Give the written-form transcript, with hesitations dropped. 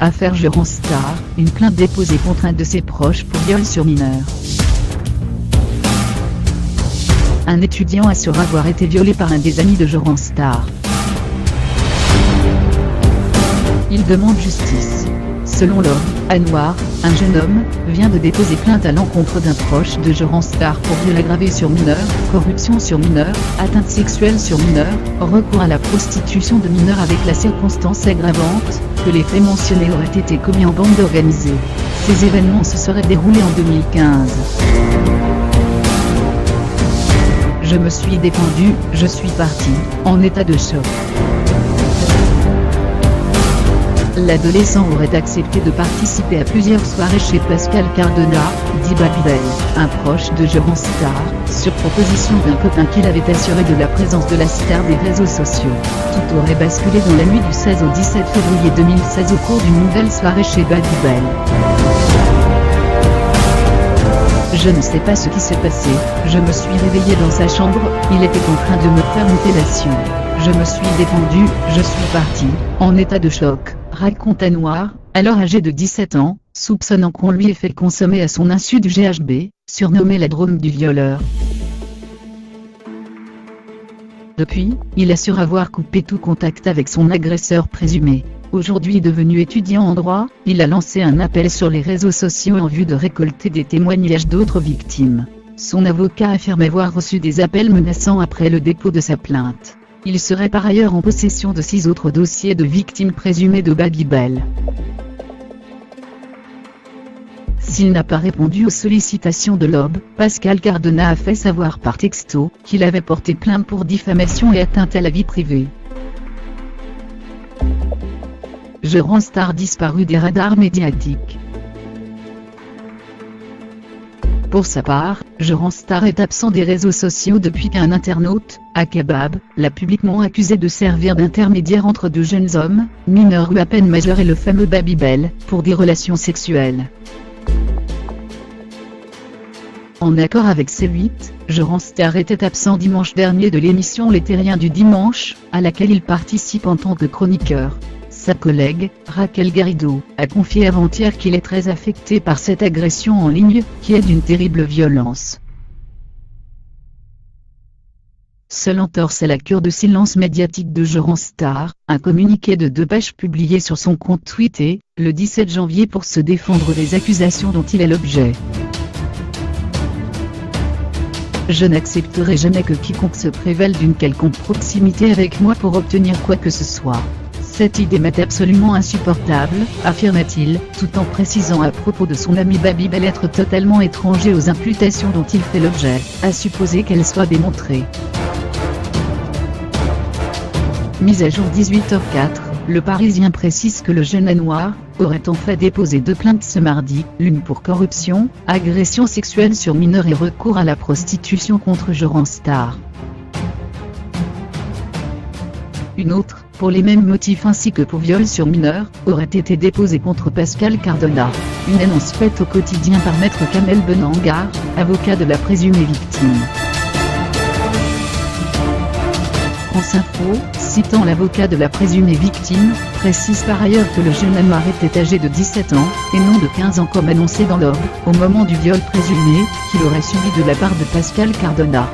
Affaire Jérôme-Star, une plainte déposée contre un de ses proches pour viol sur mineur. Un étudiant assure avoir été violé par un des amis de Jérôme-Star. Il demande justice. Selon l'homme, Anwar, un jeune homme, vient de déposer plainte à l'encontre d'un proche de Jérôme-Star pour viol aggravé sur mineur, corruption sur mineur, atteinte sexuelle sur mineur, recours à la prostitution de mineurs avec la circonstance aggravante que les faits mentionnés auraient été commis en bande organisée. Ces événements se seraient déroulés en 2015. Je me suis défendu, je suis parti, en état de choc. L'adolescent aurait accepté de participer à plusieurs soirées chez Pascal Cardona, dit Babybel, un proche de Jérôme-Star, sur proposition d'un copain qu'il avait assuré de la présence de la star des réseaux sociaux. Tout aurait basculé dans la nuit du 16 au 17 février 2016 au cours d'une nouvelle soirée chez Babybel. Je ne sais pas ce qui s'est passé, je me suis réveillé dans sa chambre, il était en train de me faire une fellation. Je me suis défendu, je suis parti, en état de choc, raconte Anwar, alors âgé de 17 ans, soupçonnant qu'on lui ait fait consommer à son insu du GHB, surnommé la drogue du violeur. Depuis, il assure avoir coupé tout contact avec son agresseur présumé. Aujourd'hui devenu étudiant en droit, il a lancé un appel sur les réseaux sociaux en vue de récolter des témoignages d'autres victimes. Son avocat affirme avoir reçu des appels menaçants après le dépôt de sa plainte. Il serait par ailleurs en possession de 6 autres dossiers de victimes présumées de Babybel. S'il n'a pas répondu aux sollicitations de l'OB, Pascal Cardona a fait savoir par texto qu'il avait porté plainte pour diffamation et atteinte à la vie privée. Jérôme-Star disparu des radars médiatiques. Pour sa part, Jérôme-Star est absent des réseaux sociaux depuis qu'un internaute, Akebab, l'a publiquement accusé de servir d'intermédiaire entre deux jeunes hommes, mineurs ou à peine majeurs et le fameux Babybel, pour des relations sexuelles. En accord avec C8, Jérôme-Star était absent dimanche dernier de l'émission Les Terriens du dimanche, à laquelle il participe en tant que chroniqueur. Sa collègue, Raquel Garrido, a confié avant-hier qu'il est très affecté par cette agression en ligne, qui est d'une terrible violence. Seul entorse à la cure de silence médiatique de Jérôme-Star, un communiqué de 2 pages publié sur son compte Twitter, le 17 janvier pour se défendre des accusations dont il est l'objet. Je n'accepterai jamais que quiconque se prévale d'une quelconque proximité avec moi pour obtenir quoi que ce soit. Cette idée m'est absolument insupportable, affirma-t-il, tout en précisant à propos de son ami Babybel être totalement étranger aux imputations dont il fait l'objet, à supposer qu'elles soient démontrées. Mise à jour 18h04, Le Parisien précise que le jeune Anwar aurait en fait déposé 2 plaintes ce mardi, l'une pour corruption, agression sexuelle sur mineur et recours à la prostitution contre Jérôme-Star. Une autre, pour les mêmes motifs ainsi que pour viol sur mineur, aurait été déposée contre Pascal Cardona. Une annonce faite au quotidien par maître Kamel Benangar, avocat de la présumée victime. France Info, citant l'avocat de la présumée victime, précise par ailleurs que le jeune Anwar était âgé de 17 ans, et non de 15 ans comme annoncé dans l'OB, au moment du viol présumé, qu'il aurait subi de la part de Pascal Cardona.